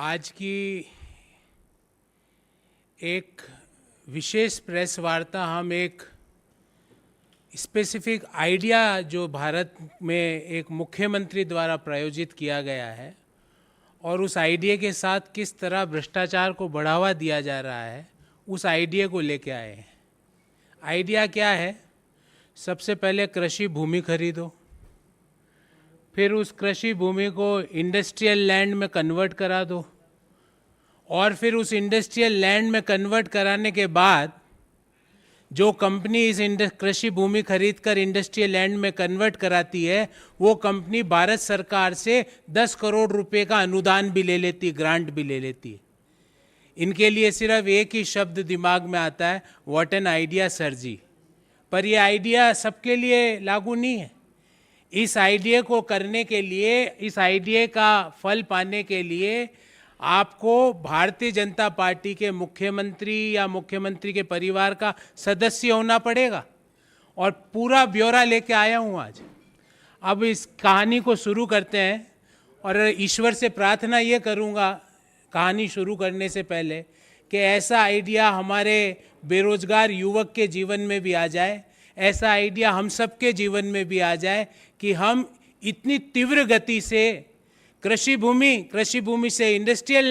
आज की एक विशेष प्रेस वार्ता हम एक स्पेसिफिक आइडिया जो भारत में एक मुख्यमंत्री द्वारा प्रायोजित किया गया है और उस आइडिया के साथ किस तरह भ्रष्टाचार को बढ़ावा दिया जा रहा है, उस आइडिया को लेके आए हैं। आइडिया क्या है? सबसे पहले कृषि भूमि खरीदो, फिर उस कृषि भूमि को इंडस्ट्रियल लैंड में कन्वर्ट करा दो, और फिर उस इंडस्ट्रियल लैंड में कन्वर्ट कराने के बाद जो कंपनी इस कृषि भूमि खरीदकर इंडस्ट्रियल लैंड में कन्वर्ट कराती है, वो कंपनी भारत सरकार से 10 करोड़ रुपए का अनुदान भी ले लेती है, ग्रांट भी ले लेती है। इनके लिए सिर्फ एक ही शब्द दिमाग में आता है, व्हाट एन आइडिया सर जी। पर ये आइडिया सबके लिए लागू नहीं है। इस आइडिया को करने के लिए, इस आइडिया का फल पाने के लिए आपको भारतीय जनता पार्टी के मुख्यमंत्री या मुख्यमंत्री के परिवार का सदस्य होना पड़ेगा, और पूरा ब्यौरा लेके आया हूँ आज। अब इस कहानी को शुरू करते हैं, और ईश्वर से प्रार्थना ये करूँगा कहानी शुरू करने से पहले कि ऐसा आइडिया हमारे बेरोजगार युवक के जीवन में भी आ जाए, ऐसा आइडिया हम सबके जीवन में भी आ जाए कि हम इतनी तीव्र गति से कृषि भूमि से इंडस्ट्रियल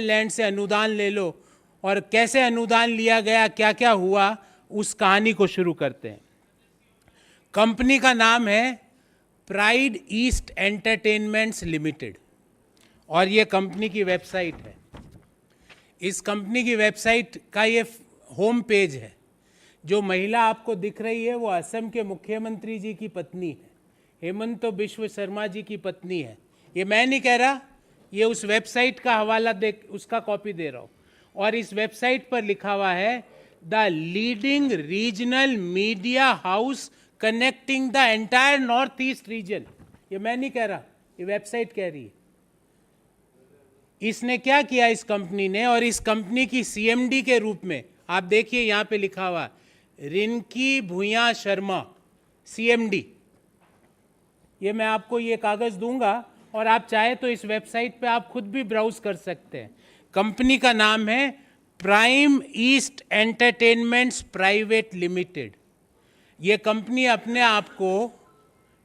लैंड से अनुदान ले लो, और कैसे अनुदान लिया गया, क्या क्या हुआ, उस कहानी को शुरू करते हैं। कंपनी का नाम है प्राइड ईस्ट एंटरटेनमेंट्स लिमिटेड, और ये कंपनी की वेबसाइट है। इस कंपनी की वेबसाइट का ये होम पेज है। जो महिला आपको दिख रही है वो असम के मुख्यमंत्री जी की पत्नी है, हेमंत बिश्व शर्मा जी की पत्नी है। ये मैं नहीं कह रहा, ये उस वेबसाइट का हवाला दे, उसका कॉपी दे रहा हूँ। और इस वेबसाइट पर लिखा हुआ है the leading regional media house connecting the entire north east region. ये मैं नहीं कह रहा, ये वेबसाइट कह रही है। इसने क्या किया इस कंपनी ने, और इस कंपनी की सीएमडी के रूप में आप देखिए यहाँ पे लिखा हुआ रिंकी भूया शर्मा, सीएमडी। ये मैं आपको ये कागज दूंगा, और आप चाहे तो इस वेबसाइट पे आप खुद भी ब्राउज कर सकते हैं। कंपनी का नाम है prime east Entertainments private limited. ये कंपनी अपने आप को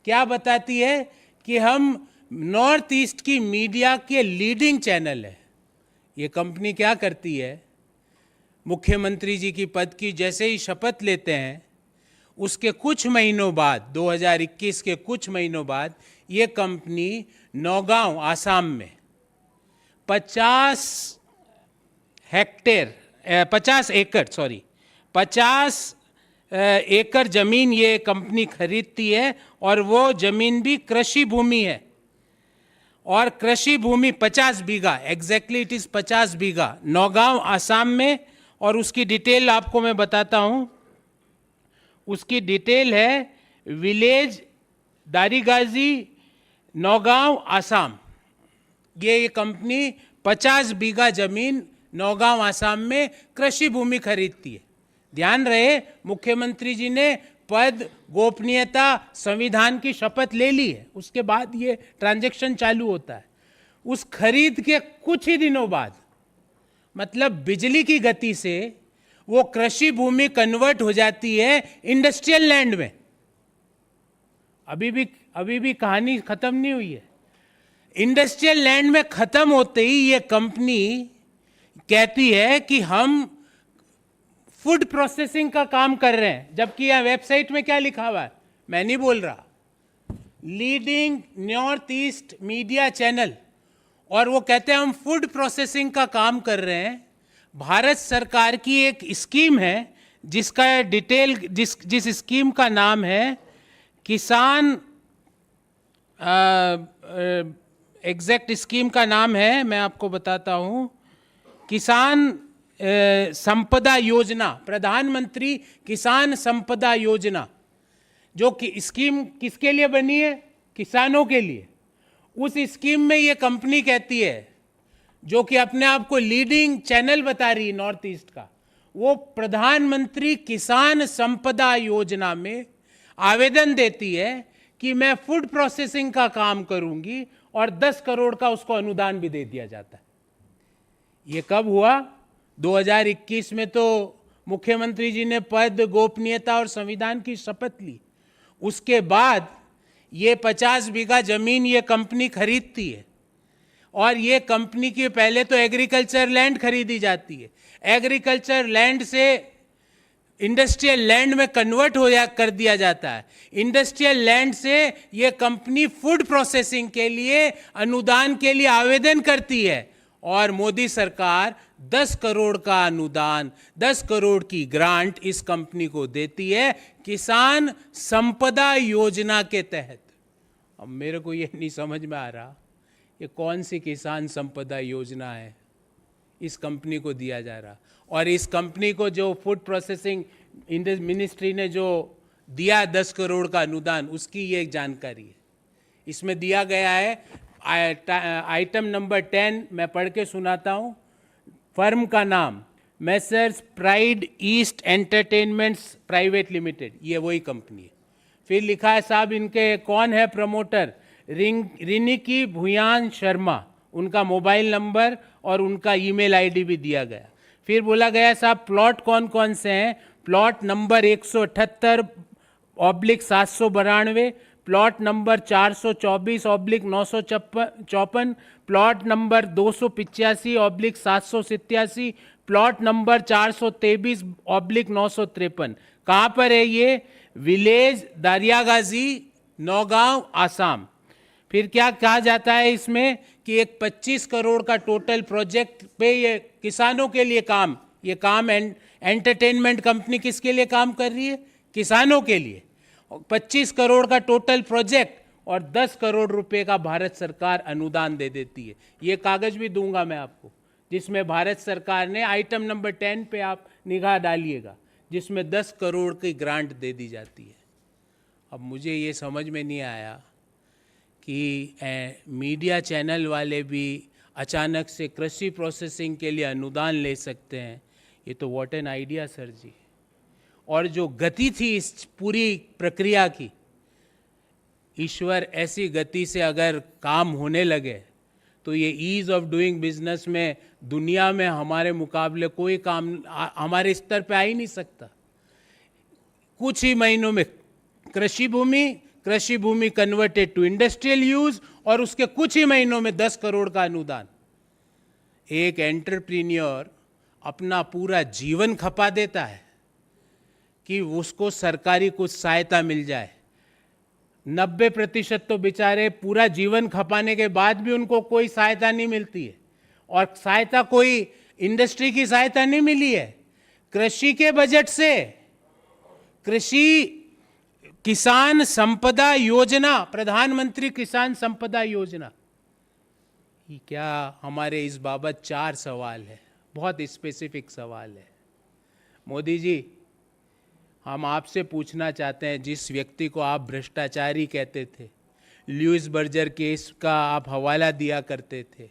क्या बताती है कि हम नॉर्थ ईस्ट की मीडिया के लीडिंग चैनल है। ये कंपनी क्या करती है, मुख्यमंत्री जी की पद की जैसे ही शपथ लेते हैं, उसके कुछ महीनों बाद, 2021 के कुछ महीनों बाद, ये कंपनी नौगांव आसाम में 50 एकड़ जमीन ये कंपनी खरीदती है, और वो जमीन भी कृषि भूमि है। और कृषि भूमि 50 बीघा, एग्जैक्टली इट इज 50 बीघा, नौगांव आसाम में। और उसकी डिटेल आपको मैं बताता हूँ। उसकी डिटेल है विलेज दारीगाजी, नौगांव आसाम। ये कंपनी 50 बीघा जमीन नौगांव आसाम में कृषि भूमि खरीदती है। ध्यान रहे, मुख्यमंत्री जी ने पद, गोपनीयता, संविधान की शपथ ले ली है, उसके बाद ये ट्रांजैक्शन चालू होता है। उस खरीद के कुछ ही दिनों बाद, मतलब बिजली की गति से, वो कृषि भूमि कन्वर्ट हो जाती है इंडस्ट्रियल लैंड में। अभी भी कहानी खत्म नहीं हुई है। इंडस्ट्रियल लैंड में खत्म होते ही ये कंपनी कहती है कि हम फूड प्रोसेसिंग का काम कर रहे हैं, जबकि यह वेबसाइट में क्या लिखा हुआ है, मैं नहीं बोल रहा, leading north east media channel. और वो कहते हैं हम फूड प्रोसेसिंग का काम कर रहे हैं। भारत सरकार की एक स्कीम है जिसका डिटेल, जिस स्कीम का नाम है किसान, एग्जैक्ट स्कीम का नाम है, मैं आपको बताता हूँ, किसान संपदा योजना, प्रधानमंत्री किसान संपदा योजना। जो कि स्कीम किसके लिए बनी है? किसानों के लिए। उस स्कीम में ये कंपनी कहती है, जो कि अपने आप को लीडिंग चैनल बता रही है नॉर्थ ईस्ट का, वो प्रधानमंत्री किसान संपदा योजना में आवेदन देती है कि मैं फूड प्रोसेसिंग का काम करूंगी और 10 करोड़ का उसको अनुदान भी दे दिया जाता है। ये कब हुआ? 2021 में तो मुख्यमंत्री जी ने पद, गोपनीयता और संविधान की शपथ ली। उसके बाद ये 50 बीघा जमीन ये कंपनी खरीदती है और ये कंपनी की पहले तो एग्रीकल्चर लैंड खरीदी जाती है, एग्रीकल्चर लैंड से इंडस्ट्रियल लैंड में कन्वर्ट कर दिया जाता है, इंडस्ट्रियल लैंड से ये कंपनी फूड प्रोसेसिंग के लिए अनुदान के लिए आवेदन करती है और मोदी सरकार 10 करोड़ का अनुदान, 10 करोड़ की ग्रांट इस कंपनी को देती है किसान संपदा योजना के तहत। अब मेरे को ये नहीं समझ में आ रहा ये कौन सी किसान संपदा योजना है इस कंपनी को दिया जा रहा, और इस कंपनी को जो फूड प्रोसेसिंग मिनिस्ट्री ने जो दिया 10 करोड़ का अनुदान, उसकी ये जानकारी है। इसमें दिया गया है आइटम नंबर 10, मैं पढ़ के सुनाता हूँ। फर्म का नाम Messrs Pride East Entertainments private limited, ये वही कंपनी है। फिर लिखा है साहब इनके कौन है प्रमोटर, रिनिकी भुयान शर्मा, उनका मोबाइल नंबर और उनका ईमेल आईडी भी दिया गया। फिर बोला गया साहब प्लॉट कौन कौन से हैं, plot number 178/792, plot number 424/954, plot number 285/787, plot number 423/953। कहाँ पर है ये? विलेज दारियागाजी, नौगांव, आसाम। फिर क्या कहा जाता है इसमें कि एक 25 करोड़ का टोटल प्रोजेक्ट पे ये किसानों के लिए काम, ये काम एंटरटेनमेंट कंपनी किसके लिए काम कर रही है? किसानों के लिए। 25 करोड़ का टोटल प्रोजेक्ट और 10 करोड़ रुपए का भारत सरकार अनुदान दे देती है। ये कागज भी दूंगा मैं आपको, जिसमें भारत सरकार ने आइटम नंबर 10 पे आप निगाह डालिएगा, जिसमें 10 करोड़ की ग्रांट दे दी जाती है। अब मुझे ये समझ में नहीं आया कि मीडिया चैनल वाले भी अचानक से कृषि प्रोसेसिंग के लिए अनुदान ले सकते हैं। ये तो व्हाट एन आइडिया सर जी। और जो गति थी इस पूरी प्रक्रिया की, ईश्वर ऐसी गति से अगर काम होने लगे तो ये ईज ऑफ डूइंग बिजनेस में दुनिया में हमारे मुकाबले कोई काम हमारे स्तर पे आ ही नहीं सकता। कुछ ही महीनों में कृषि भूमि कन्वर्टेड टू इंडस्ट्रियल यूज, और उसके कुछ ही महीनों में 10 करोड़ का अनुदान। एक एंटरप्रीन्योर अपना पूरा जीवन खपा देता है कि उसको सरकारी कुछ सहायता मिल जाए। 90% तो बेचारे पूरा जीवन खपाने के बाद भी उनको कोई सहायता नहीं मिलती है, और सहायता कोई इंडस्ट्री की सहायता नहीं मिली है, कृषि के बजट से। कृषि किसान संपदा योजना, प्रधानमंत्री किसान संपदा योजना, ये क्या? हमारे इस बाबत 4 सवाल है, बहुत स्पेसिफिक सवाल है। मोदी जी, हम आपसे पूछना चाहते हैं, जिस व्यक्ति को आप भ्रष्टाचारी कहते थे, ल्यूइस बर्जर केस का आप हवाला दिया करते थे,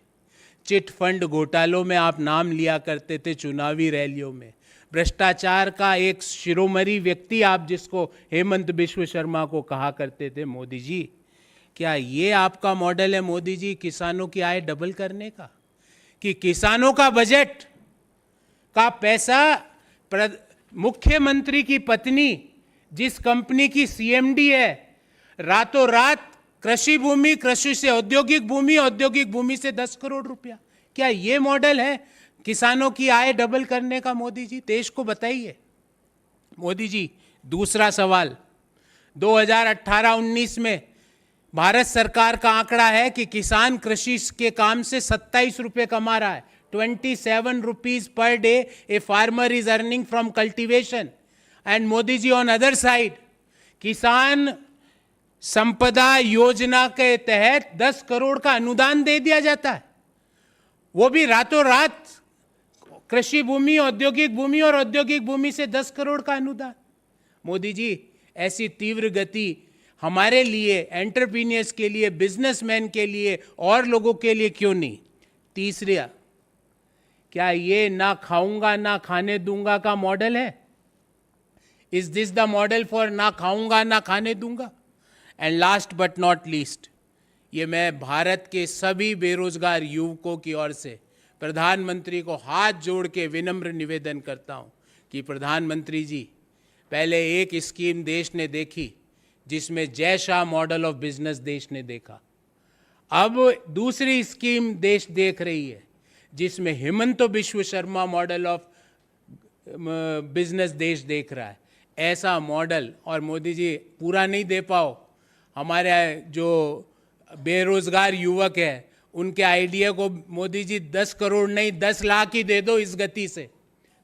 चिट फंड घोटालों में आप नाम लिया करते थे चुनावी रैलियों में, भ्रष्टाचार का एक शिरोमणि व्यक्ति आप जिसको हेमंत बिश्व शर्मा को कहा करते थे, मोदी जी, क्या ये आपका मॉडल है मोदी जी किसानों की आय डबल करने का? कि किसानों का बजट का पैसा मुख्यमंत्री की पत्नी जिस कंपनी की सीएमडी है, रातों रात कृषि भूमि, कृषि से औद्योगिक भूमि, औद्योगिक भूमि से 10 करोड़ रुपया, क्या ये मॉडल है किसानों की आय डबल करने का? मोदी जी देश को बताइए। मोदी जी, दूसरा सवाल, 2018-19 में भारत सरकार का आंकड़ा है कि किसान कृषि के काम से 27 रुपये कमा रहा है। 27 rupees per day a farmer is earning from cultivation. And Modi ji on other side, किसान संपदा योजना के तहत 10 करोड़ का अनुदान दे दिया जाता है, वो भी रातों रात। कृषि भूमि, औद्योगिक भूमि और औद्योगिक भूमि से 10 करोड़ का अनुदान। मोदी जी, ऐसी तीव्र गति हमारे लिए, एंटरप्रीनियर्स के लिए, बिजनेसमैन के लिए और लोगों के लिए क्यों नहीं? तीसरा, क्या ये ना खाऊंगा ना खाने दूंगा का मॉडल है? Is this the model for ना खाऊंगा ना खाने दूंगा? And last but not least, ये मैं भारत के सभी बेरोजगार युवकों की ओर से प्रधानमंत्री को हाथ जोड़ के विनम्र निवेदन करता हूँ कि प्रधानमंत्री जी, पहले एक स्कीम देश ने देखी जिसमें Jay Shah model of business देश ने देखा, अब दूसरी स्कीम देश देख रही है जिसमें Himanta Biswa Sharma model of business देश देख रहा है। ऐसा मॉडल, और मोदी जी पूरा नहीं दे पाओ, हमारे जो बेरोजगार युवक है उनके आइडिया को मोदी जी 10 करोड़ नहीं 10 लाख ही दे दो इस गति से।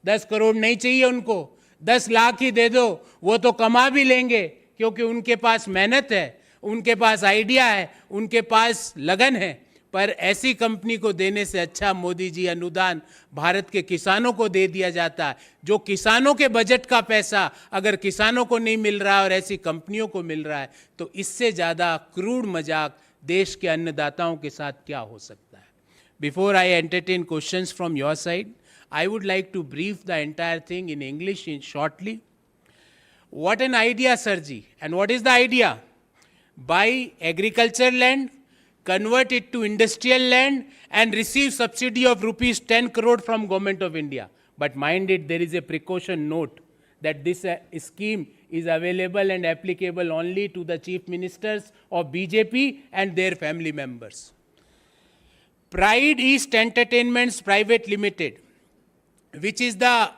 10 करोड़ नहीं चाहिए उनको, 10 लाख ही दे दो, वो तो कमा भी लेंगे क्योंकि उनके पास मेहनत है, उनके पास आइडिया है, उनके पास लगन है। पर ऐसी कंपनी को देने से अच्छा मोदी जी अनुदान भारत के किसानों को दे दिया जाता है। जो किसानों के बजट का पैसा अगर किसानों को नहीं मिल रहा है और ऐसी कंपनियों को मिल रहा है, तो इससे ज़्यादा क्रूर मजाक देश के अन्नदाताओं के साथ क्या हो सकता है। Before I entertain questions from your side, I would like to brief the entire thing in English shortly. What an idea, Sirji. And what is the idea? Buy agriculture land, convert it to industrial land, and receive subsidy of rupees 10 crore from Government of India. But mind it, there is a precaution note that this scheme is available and applicable only to the chief ministers of BJP and their family members. Pride East Entertainments Private Limited, which is the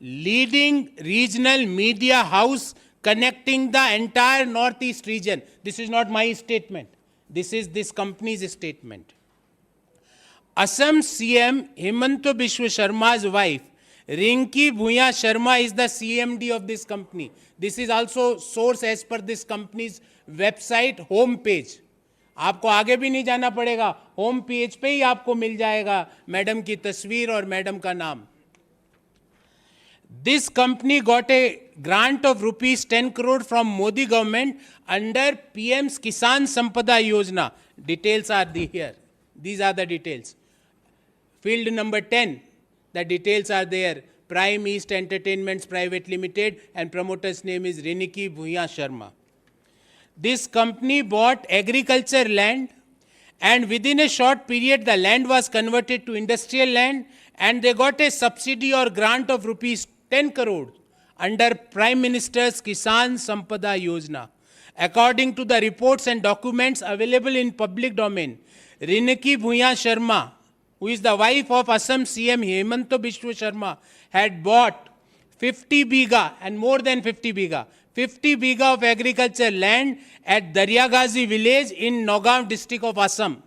leading regional media house connecting the entire Northeast region. This is not my statement. This is this company's statement. Assam CM Himanta Biswa Sharma's wife, Rinki Bhuya Sharma, is the CMD of this company. This is also source as per this company's website home page. आपको आगे भी नहीं जाना पड़ेगा, home page पे ही आपको मिल जाएगा madam की तस्वीर और मैडम का नाम. This company got a grant of rupees 10 crore from Modi government under PM's Kisan Sampada Yojana. Details are here. These are the details. Field number 10, the details are there. Prime East Entertainments Private Limited, and promoter's name is Rinki Bhuya Sharma. This company bought agriculture land, and within a short period the land was converted to industrial land, and they got a subsidy or grant of rupees 10 crore under Prime Minister's Kisan Sampada Yojana. According to the reports and documents available in public domain, Rinki Bhuya Sharma, who is the wife of Assam CM Himanta Biswa Sharma, had bought 50 biga and more than 50 biga of agriculture land at Daryagazi village in Nagaon district of Assam.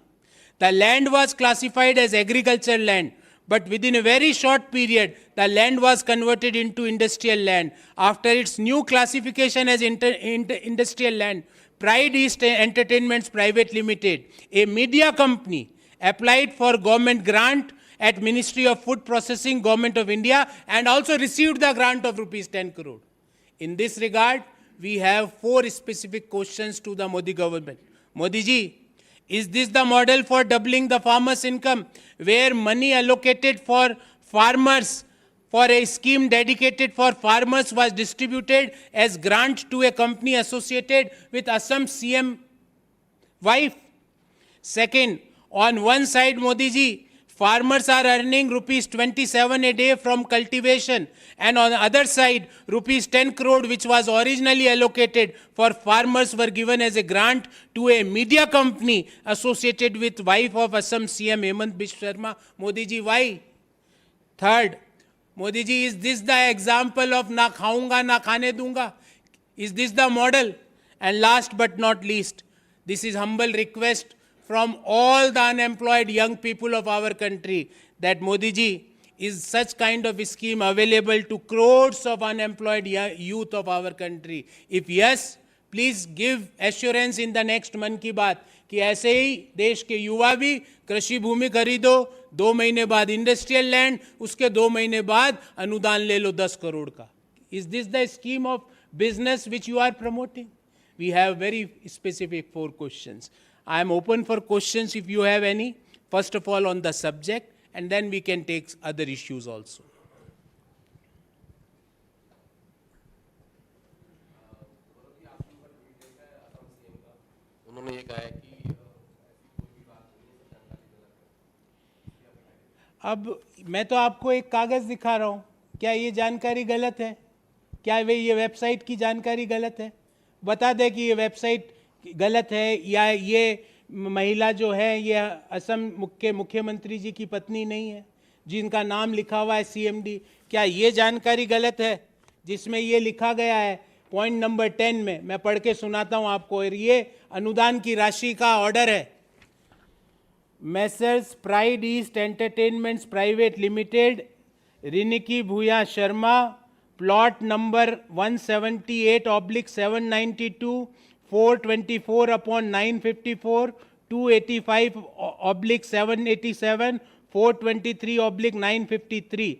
The land was classified as agriculture land, but within a very short period, the land was converted into industrial land. After its new classification as industrial land, Pride East Entertainments Private Limited, a media company, applied for government grant at Ministry of Food Processing, Government of India, and also received the grant of rupees 10 crore. In this regard, we have 4 specific questions to the Modi government. Modi ji, is this the model for doubling the farmers' income, where money allocated for farmers for a scheme dedicated for farmers was distributed as grant to a company associated with Assam CM wife? Second, on one side, Modi ji, farmers are earning rupees 27 a day from cultivation, and on the other side, rupees 10 crore, which was originally allocated for farmers, were given as a grant to a media company associated with wife of Assam CM Hemant Biswa Sharma. Modi ji, why? Third, Modi ji, is this the example of na khaunga na khane dunga? Is this the model? And last but not least, this is humble request from all the unemployed young people of our country, that Modi ji, is such kind of scheme available to crores of unemployed youth of our country? If yes, please give assurance in the next Man Ki Baat कि ऐसे ही देश के युवा भी कृषि भूमि खरीदो, 2 महीने बाद इंडस्ट्रियल लैंड, उसके 2 महीने बाद अनुदान ले लो 10 करोड़ का. Is this the scheme of business which you are promoting? We have very specific 4 questions. I am open for questions if you have any. First of all on the subject, and then we can take other issues also. उन्होंने ये कहा है कि अब मैं तो आपको एक कागज़ दिखा रहा हूँ, क्या ये जानकारी गलत है? क्या वे ये वेबसाइट की जानकारी गलत है? बता दे कि ये वेबसाइट गलत है, या ये महिला जो है ये असम मुख्यमंत्री जी की पत्नी नहीं है जिनका नाम लिखा हुआ है सीएमडी। क्या ये जानकारी गलत है जिसमें ये लिखा गया है पॉइंट नंबर 10 में? मैं पढ़ के सुनाता हूँ आपको। और ये अनुदान की राशि का ऑर्डर है। Messrs Pride East Entertainments private limited, Riniki Bhuyan Sharma, plot number 178/792, 424/954, 285/787, 423/953,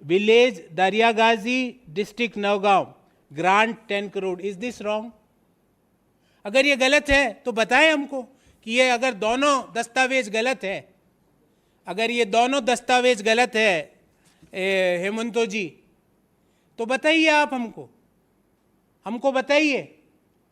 village Dariagaji, district Nagaon, grant 10 crore. Is this wrong? अगर ये गलत है तो बताएं हमको कि ये अगर दोनों दस्तावेज गलत है, अगर ये दोनों दस्तावेज गलत है हेमंतो जी, तो बताइए आप हमको बताइए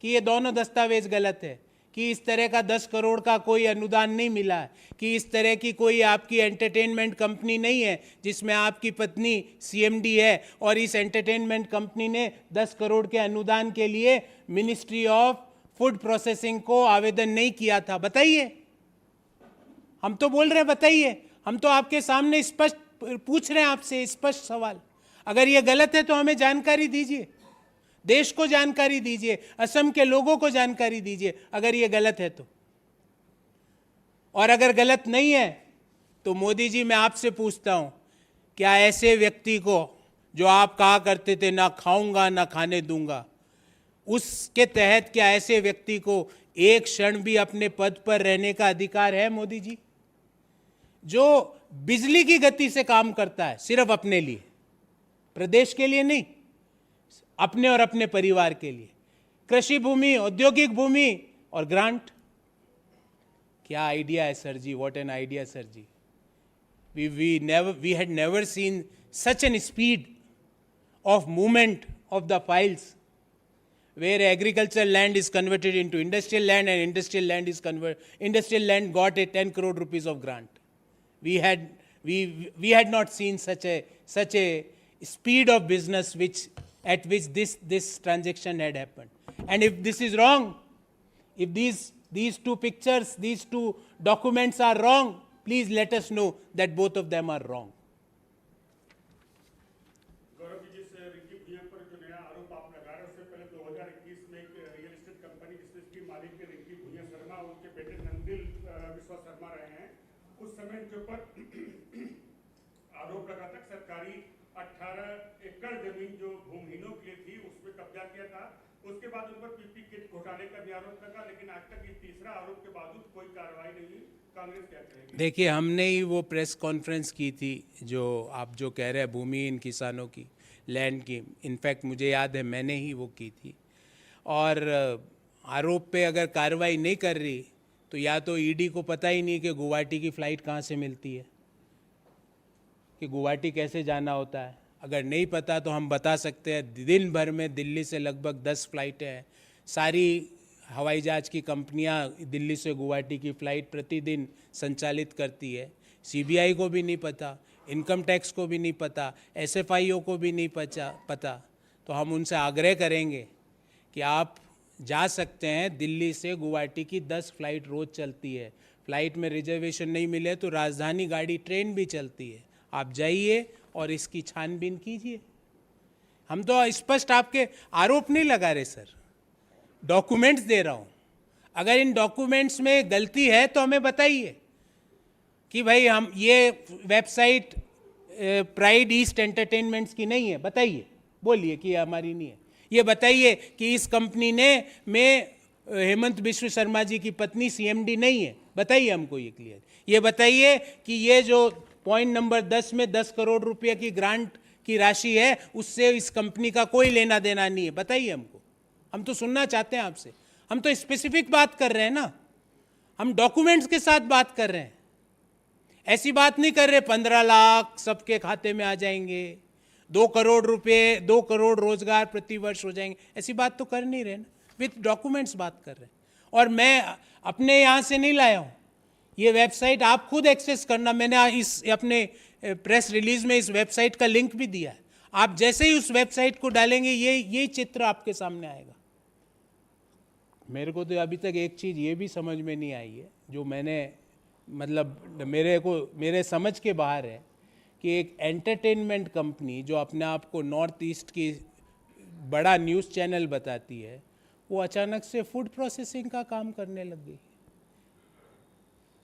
कि ये दोनों दस्तावेज गलत है, कि इस तरह का 10 करोड़ का कोई अनुदान नहीं मिला है, कि इस तरह की कोई आपकी एंटरटेनमेंट कंपनी नहीं है जिसमें आपकी पत्नी सीएमडी है और इस एंटरटेनमेंट कंपनी ने 10 करोड़ के अनुदान के लिए मिनिस्ट्री ऑफ फूड प्रोसेसिंग को आवेदन नहीं किया था। बताइए। हम तो बोल रहे हैं बताइए, हम तो आपके सामने स्पष्ट पूछ रहे हैं आपसे स्पष्ट सवाल। अगर ये गलत है तो हमें जानकारी दीजिए, देश को जानकारी दीजिए, असम के लोगों को जानकारी दीजिए अगर ये गलत है तो। और अगर गलत नहीं है तो मोदी जी मैं आपसे पूछता हूं, क्या ऐसे व्यक्ति को जो आप कहा करते थे ना खाऊंगा ना खाने दूंगा, उसके तहत क्या ऐसे व्यक्ति को एक क्षण भी अपने पद पर रहने का अधिकार है? मोदी जी जो बिजली की गति से काम करता है सिर्फ अपने लिए, प्रदेश के लिए नहीं, अपने और अपने परिवार के लिए, कृषि भूमि, औद्योगिक भूमि और ग्रांट। क्या आइडिया है सर जी, व्हाट एन आइडिया सर जी। We had never seen such an speed of movement of the files where agricultural land is converted into industrial land and industrial land got a 10 crore rupees of grant. We had not seen such a speed of business at which this transaction had happened. And if this is wrong, if these two pictures, these two documents are wrong, please let us know that both of them are wrong. के ऊपर आरोप लगा था सरकारी 18 एकड़ जमीन जो भूमिहीनों के लिए थी उस पर कब्जा किया था। उसके बाद उन पर पीपी किट घोटाले का भी आरोप लगा, लेकिन आज तक ये तीसरा आरोप के बावजूद कोई कार्रवाई नहीं हुई। कांग्रेस क्या कहेगी? देखिए, हमने ही वो प्रेस कॉन्फ्रेंस की थी जो आप जो कह रहे हैं भूमिहीन किसानों की, लैंड की। इनफैक्ट मुझे याद है मैंने ही वो की थी। और आरोप पे अगर कार्रवाई नहीं कर रही तो या तो ईडी को पता ही नहीं कि गुवाहाटी की फ़्लाइट कहाँ से मिलती है, कि गुवाहाटी कैसे जाना होता है। अगर नहीं पता तो हम बता सकते हैं, दिन भर में दिल्ली से लगभग 10 फ्लाइटें हैं। सारी हवाई जहाज़ की कंपनियां दिल्ली से गुवाहाटी की फ़्लाइट प्रतिदिन संचालित करती है। सीबीआई को भी नहीं पता, इनकम टैक्स को भी नहीं पता, एसएफआईओ को भी नहीं पता। तो हम उनसे आग्रह करेंगे कि आप जा सकते हैं, दिल्ली से गुवाहाटी की 10 फ्लाइट रोज़ चलती है। फ़्लाइट में रिजर्वेशन नहीं मिले तो राजधानी गाड़ी ट्रेन भी चलती है। आप जाइए और इसकी छानबीन कीजिए। हम तो स्पष्ट आपके आरोप नहीं लगा रहे सर, डॉक्यूमेंट्स दे रहा हूँ। अगर इन डॉक्यूमेंट्स में गलती है तो हमें बताइए कि भाई हम ये वेबसाइट प्राइड ईस्ट एंटरटेनमेंट्स की नहीं है, बताइए, बोलिए कि हमारी नहीं है। ये बताइए कि इस कंपनी में हेमंत बिश्व शर्मा जी की पत्नी सीएमडी नहीं है, बताइए हमको ये क्लियर। ये बताइए कि ये जो पॉइंट नंबर 10 में 10 करोड़ रुपए की ग्रांट की राशि है उससे इस कंपनी का कोई लेना देना नहीं है, बताइए हमको। हम तो सुनना चाहते हैं आपसे। हम तो स्पेसिफिक बात कर रहे हैं ना, हम डॉक्यूमेंट्स के साथ बात कर रहे हैं। ऐसी बात नहीं कर रहे 15 लाख सबके खाते में आ जाएंगे, 2 करोड़ रुपए, 2 करोड़ रोजगार प्रति वर्ष हो जाएंगे, ऐसी बात तो कर नहीं रहे ना, विथ डॉक्यूमेंट्स बात कर रहे हैं। और मैं अपने यहाँ से नहीं लाया हूँ, ये वेबसाइट आप खुद एक्सेस करना, मैंने इस अपने प्रेस रिलीज में इस वेबसाइट का लिंक भी दिया है। आप जैसे ही उस वेबसाइट को डालेंगे ये चित्र आपके सामने आएगा। मेरे को तो अभी तक एक चीज़ ये भी समझ में नहीं आई है, जो मैंने मतलब मेरे समझ के बाहर है, कि एक एंटरटेनमेंट कंपनी जो अपने आप को नॉर्थ ईस्ट की बड़ा न्यूज़ चैनल बताती है, वो अचानक से फूड प्रोसेसिंग का काम करने लग गई।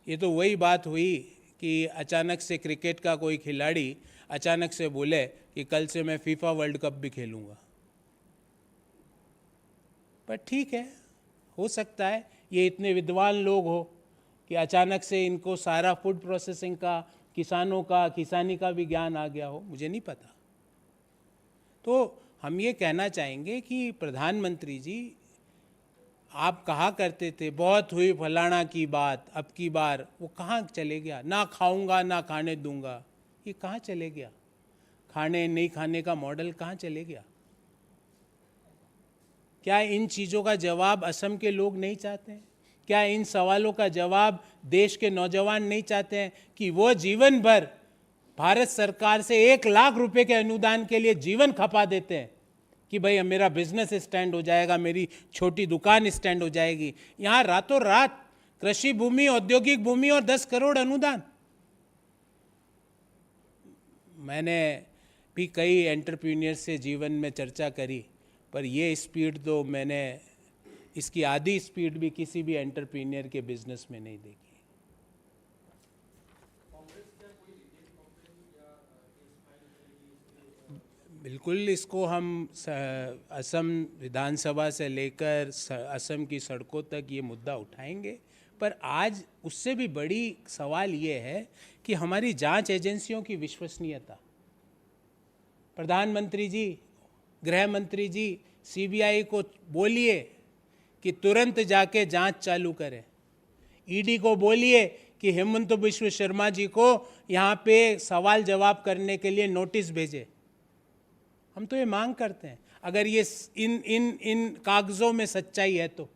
ये तो वही बात हुई कि अचानक से क्रिकेट का कोई खिलाड़ी अचानक से बोले कि कल से मैं फीफा वर्ल्ड कप भी खेलूँगा। पर ठीक है, हो सकता है ये इतने विद्वान लोग हो कि अचानक से इनको सारा फूड प्रोसेसिंग का, किसानों का, किसानी का भी ज्ञान आ गया हो, मुझे नहीं पता। तो हम ये कहना चाहेंगे कि प्रधानमंत्री जी, आप कहा करते थे बहुत हुई फलाना की बात, अब की बार वो कहाँ चले गया? ना खाऊंगा ना खाने दूंगा, ये कहाँ चले गया? खाने नहीं खाने का मॉडल कहाँ चले गया? क्या इन चीज़ों का जवाब असम के लोग नहीं चाहते हैं? क्या इन सवालों का जवाब देश के नौजवान नहीं चाहते हैं कि वो जीवन भर भारत सरकार से 1 लाख रुपए के अनुदान के लिए जीवन खपा देते हैं कि भाई मेरा बिजनेस स्टैंड हो जाएगा, मेरी छोटी दुकान स्टैंड हो जाएगी। यहाँ रातों रात कृषि भूमि, औद्योगिक भूमि और 10 करोड़ अनुदान। मैंने भी कई एंटरप्रेन्योर से जीवन में चर्चा करी, पर ये स्पीड तो मैंने, इसकी आधी स्पीड भी किसी भी एंटरप्रेन्योर के बिजनेस में नहीं देखी। बिल्कुल, इसको हम असम विधानसभा से लेकर असम की सड़कों तक ये मुद्दा उठाएंगे। पर आज उससे भी बड़ी सवाल ये है कि हमारी जांच एजेंसियों की विश्वसनीयता। प्रधानमंत्री जी, गृह मंत्री जी, सीबीआई को बोलिए कि तुरंत जाके जांच चालू करें। ईडी को बोलिए कि हेमंत बिश्व शर्मा जी को यहाँ पे सवाल जवाब करने के लिए नोटिस भेजे। हम तो ये मांग करते हैं, अगर ये इन कागज़ों में सच्चाई है तो,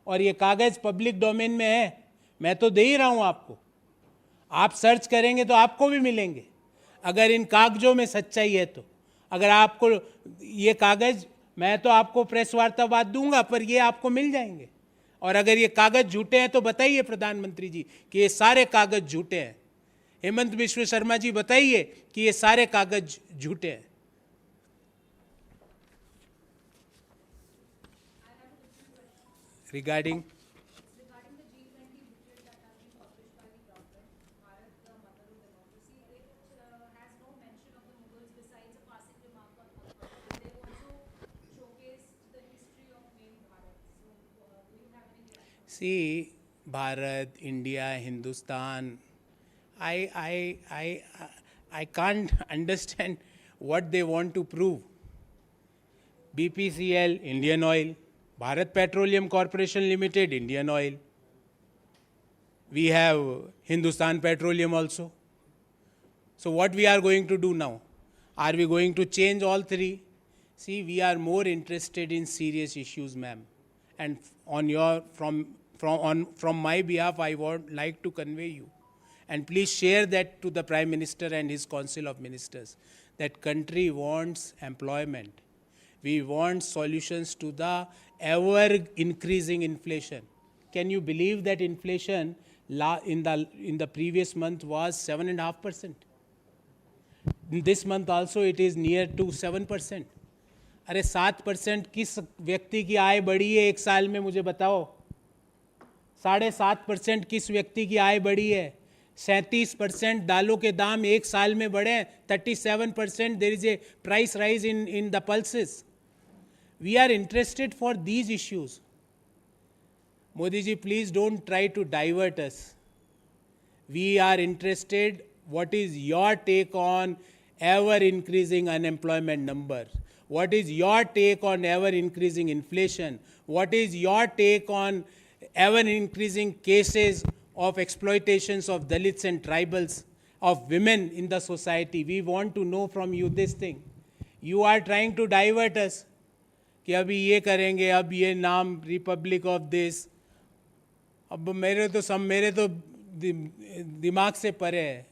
और ये कागज़ पब्लिक डोमेन में है, मैं तो दे ही रहा हूँ आपको, आप सर्च करेंगे तो आपको भी मिलेंगे। अगर इन कागज़ों में सच्चाई है तो, अगर आपको ये कागज़, मैं तो आपको प्रेस वार्ता बात दूंगा, पर ये आपको मिल जाएंगे। और अगर ये कागज़ झूठे हैं तो बताइए प्रधानमंत्री जी कि ये सारे कागज़ झूठे हैं। हेमंत बिश्व शर्मा जी बताइए कि ये सारे कागज़ झूठे हैं। Regarding the G20 booklet that has been published by the government, Bharat, the Mother of Democracy, it has no mention of the Mughals besides a passing remark on Akbar. They also showcased the history of main Bharat. So, do you have any reaction? See, Bharat, India, Hindustan, I can't understand what they want to prove. BPCL, Indian Oil, Bharat Petroleum Corporation Limited, Indian Oil. We have Hindustan Petroleum also. So what we are going to do now? Are we going to change all three? See, we are more interested in serious issues, ma'am. And on your, from my behalf, I would like to convey you. And please share that to the Prime Minister and his Council of Ministers. That country wants employment. We want solutions to the ever increasing inflation. Can you believe that inflation in the previous month was 7.5%? In this month also it is near to 7%. अरे 7% किस व्यक्ति की आय बढ़ी है एक साल में, मुझे बताओ। 7.5% किस व्यक्ति की आय बढ़ी है? 37% दालों के दाम एक साल में बढ़े। 37% there is a price rise in the pulses. We are interested for these issues. Modi ji, please don't try to divert us. We are interested, what is your take on ever increasing unemployment number? What is your take on ever increasing inflation? What is your take on ever increasing cases of exploitations of Dalits and tribals, of women in the society? We want to know from you this thing. You are trying to divert us. कि अभी ये करेंगे, अब ये नाम Republic of this. अब मेरे तो दिमाग से परे है।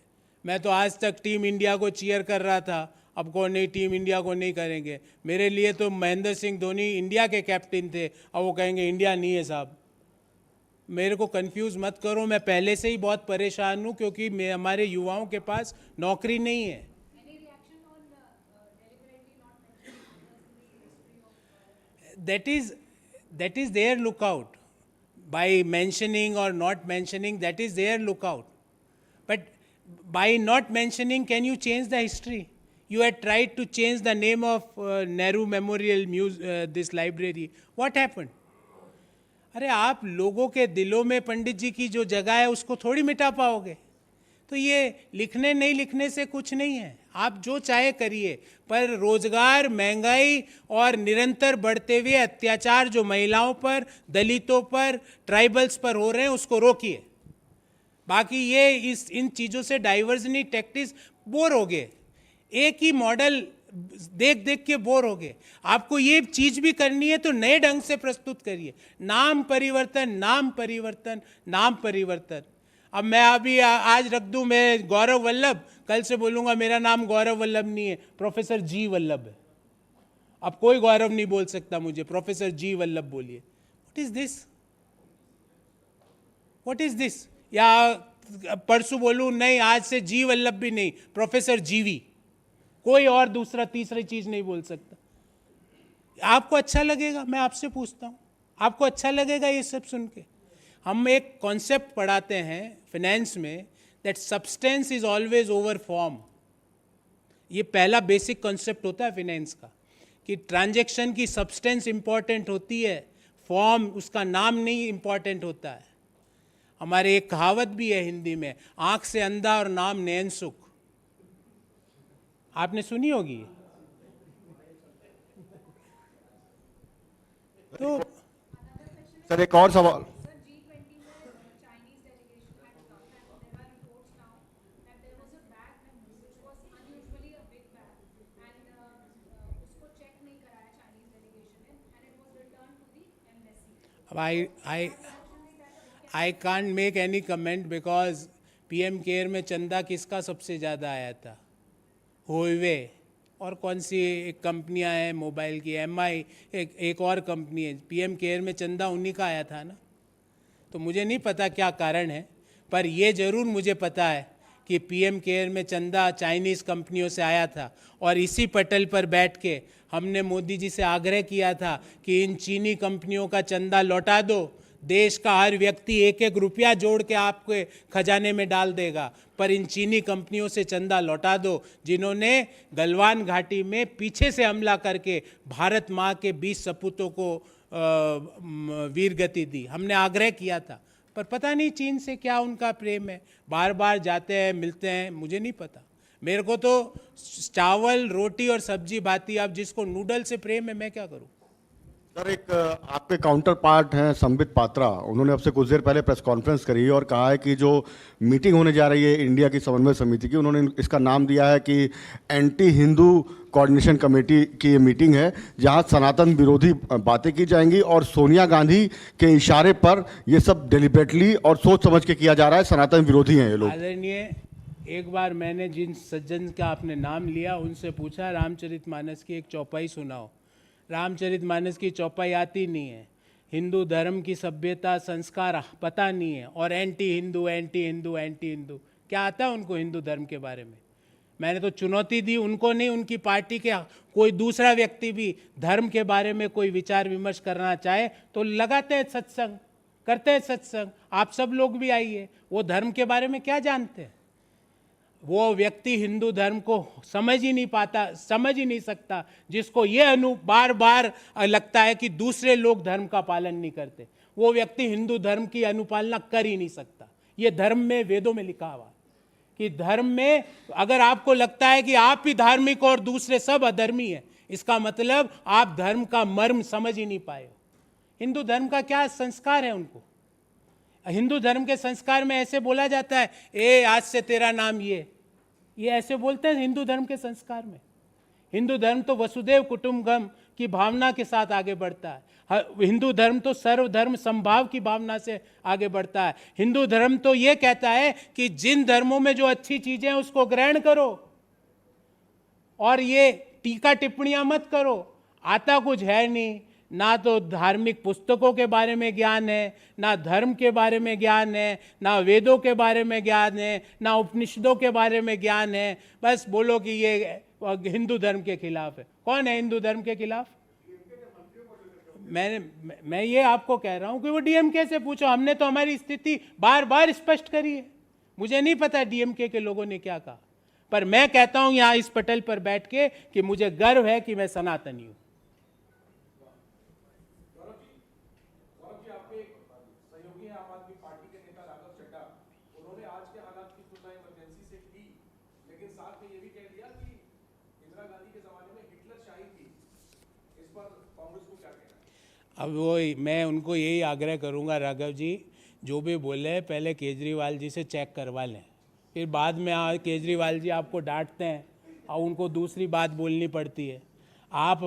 मैं तो आज तक टीम इंडिया को चीयर कर रहा था, अब कौन नहीं टीम इंडिया को नहीं करेंगे। मेरे लिए तो महेंद्र सिंह धोनी इंडिया के कैप्टन थे, अब वो कहेंगे इंडिया नहीं है साहब। मेरे को कंफ्यूज मत करो, मैं पहले से ही बहुत परेशान हूँ क्योंकि हमारे युवाओं के पास नौकरी नहीं है। Any reaction on deliberately not mentioning others in the history of That is their lookout. By mentioning or not mentioning, that is their lookout. But by not mentioning, can you change the history? You had tried to change the name of Nehru Memorial this library. What happened? अरे आप लोगों के दिलों में पंडित जी की जो जगह है उसको थोड़ी मिटा पाओगे। तो ये लिखने नहीं लिखने से कुछ नहीं है, आप जो चाहे करिए, पर रोजगार, महंगाई और निरंतर बढ़ते हुए अत्याचार जो महिलाओं पर, दलितों पर, ट्राइबल्स पर हो रहे हैं उसको रोकिए। बाकी ये इन चीज़ों से डाइवर्जनी टैक्टिक्स बोर हो गए, एक ही मॉडल देख देख के बोर हो गए। आपको ये चीज भी करनी है तो नए ढंग से प्रस्तुत करिए। नाम परिवर्तन, नाम परिवर्तन, नाम परिवर्तन। अब मैं अभी आज रख दूं मैं गौरव वल्लभ, कल से बोलूंगा मेरा नाम गौरव वल्लभ नहीं है, प्रोफेसर जी वल्लभ है। अब कोई गौरव नहीं बोल सकता मुझे, प्रोफेसर जी वल्लभ बोलिए। What is this? What is this? या परसों बोलूं नहीं, आज से जी वल्लभ भी नहीं, प्रोफेसर जीवी, कोई और दूसरा तीसरी चीज नहीं बोल सकता। आपको अच्छा लगेगा? मैं आपसे पूछता हूं, आपको अच्छा लगेगा ये सब सुन के? हम एक कॉन्सेप्ट पढ़ाते हैं फाइनेंस में, that substance is always over form. ये पहला बेसिक कॉन्सेप्ट होता है फाइनेंस का, कि ट्रांजैक्शन की सब्सटेंस इंपॉर्टेंट होती है, फॉर्म, उसका नाम नहीं इंपॉर्टेंट होता है। हमारे एक कहावत भी है हिंदी में, आंख से अंधा और नाम नैन सुख, आपने सुनी होगी। तो सर एक और सवाल। Sir, G20 में Chinese delegation had come and there are reports now that there was a bag which was unusually a big bag and उसको check नहीं कराया Chinese delegation ने and it was returned to the embassy. अब I can't make any comment because PM care में चंदा किसका सबसे ज़्यादा आया था? हुआवे और कौन सी एक कंपनियां हैं मोबाइल की, MI, एक और कंपनी है, PM केयर में चंदा उन्हीं का आया था ना। तो मुझे नहीं पता क्या कारण है, पर ये ज़रूर मुझे पता है कि PM केयर में चंदा चाइनीज़ कंपनियों से आया था। और इसी पटल पर बैठ के हमने मोदी जी से आग्रह किया था कि इन चीनी कंपनियों का चंदा लौटा दो, देश का हर व्यक्ति एक एक रुपया जोड़ के आपके खजाने में डाल देगा, पर इन चीनी कंपनियों से चंदा लौटा दो जिन्होंने गलवान घाटी में पीछे से हमला करके भारत माँ के 20 सपूतों को वीरगति दी। हमने आग्रह किया था, पर पता नहीं चीन से क्या उनका प्रेम है, बार बार जाते हैं, मिलते हैं, मुझे नहीं पता। मेरे को तो चावल, रोटी और सब्जी भाती, अब जिसको नूडल से प्रेम है मैं क्या करूं? सर एक आपके काउंटर पार्ट हैं संबित पात्रा, उन्होंने आपसे कुछ देर पहले प्रेस कॉन्फ्रेंस करी और कहा है कि जो मीटिंग होने जा रही है इंडिया की समन्वय समिति की, उन्होंने इसका नाम दिया है कि एंटी हिंदू कोऑर्डिनेशन कमेटी की ये मीटिंग है, जहां सनातन विरोधी बातें की जाएंगी और सोनिया गांधी के इशारे पर ये सब डेलिबरेटली और सोच समझ के किया जा रहा है, सनातन विरोधी हैं ये लोग। आदरणीय, एक बार मैंने जिन सज्जन का आपने नाम लिया उनसे पूछा रामचरितमानस की एक चौपाई सुनाओ। रामचरितमानस की चौपाई आती नहीं है, हिंदू धर्म की सभ्यता संस्कार पता नहीं है, और anti Hindu anti Hindu anti Hindu, क्या आता है उनको हिंदू धर्म के बारे में? मैंने तो चुनौती दी उनको नहीं, उनकी पार्टी के कोई दूसरा व्यक्ति भी धर्म के बारे में कोई विचार विमर्श करना चाहे तो लगाते हैं सत्संग, करते हैं सत्संग, आप सब लोग भी आइए। वो धर्म के बारे में क्या जानते हैं? वो व्यक्ति हिंदू धर्म को समझ ही नहीं पाता, समझ ही नहीं सकता, जिसको ये बार बार लगता है कि दूसरे लोग धर्म का पालन नहीं करते, वो व्यक्ति हिंदू धर्म की अनुपालना कर ही नहीं सकता। ये धर्म में, वेदों में लिखा हुआ कि धर्म में अगर आपको लगता है कि आप ही धार्मिक और दूसरे सब अधर्मी हैं, इसका मतलब आप धर्म का मर्म समझ ही नहीं पाए हो। हिंदू धर्म का क्या संस्कार है उनको? हिंदू धर्म के संस्कार में ऐसे बोला जाता है, ए आज से तेरा नाम ये ऐसे बोलते हैं हिंदू धर्म के संस्कार में। हिंदू धर्म तो वसुदेव कुटुंबकम, की भावना के साथ आगे बढ़ता है। हिंदू धर्म तो सर्वधर्म समभाव की भावना से आगे बढ़ता है। हिंदू धर्म तो ये कहता है कि जिन धर्मों में जो अच्छी चीजें हैं उसको ग्रहण करो और ये टीका टिप्पणियां मत करो। आता कुछ है नहीं, ना तो धार्मिक पुस्तकों के बारे में ज्ञान है, ना धर्म के बारे में ज्ञान है, ना वेदों के बारे में ज्ञान है, ना उपनिषदों के बारे में ज्ञान है। बस बोलो कि ये हिंदू धर्म के खिलाफ है। कौन है हिंदू धर्म के खिलाफ? मैं ये आपको कह रहा हूं कि वो डीएमके से पूछो। हमने तो हमारी स्थिति बार बार स्पष्ट करी है। मुझे नहीं पता डीएमके के लोगों ने क्या कहा, पर मैं कहता हूं यहां इस पटल पर बैठ के कि मुझे गर्व है कि मैं सनातनी हूं। गौरव जी, आपके एक सहयोगी हैं आम आदमी पार्टी के नेता राघव चड्ढा, उन्होंने आज के हालात की तुलना इमरजेंसी से की, लेकिन साथ में ये भी कह दिया कि इंदिरा गांधी के जमाने में हिटलर शाही थी। इस पर कांग्रेस को क्या कहना है? अब वो मैं उनको यही आग्रह करूंगा, राघव जी जो भी बोले पहले केजरीवाल जी से चेक करवा लें, फिर बाद में केजरीवाल जी आपको डांटते हैं और उनको दूसरी बात बोलनी पड़ती है। आप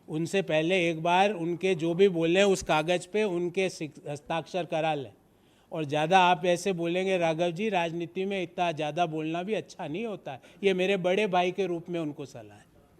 उनसे पहले एक बार उनके जो भी बोले उस कागज़ पे उनके हस्ताक्षर करा लें। और ज़्यादा आप ऐसे बोलेंगे राघव जी, राजनीति में इतना ज़्यादा बोलना भी अच्छा नहीं होता है। ये मेरे बड़े भाई के रूप में उनको सलाह है।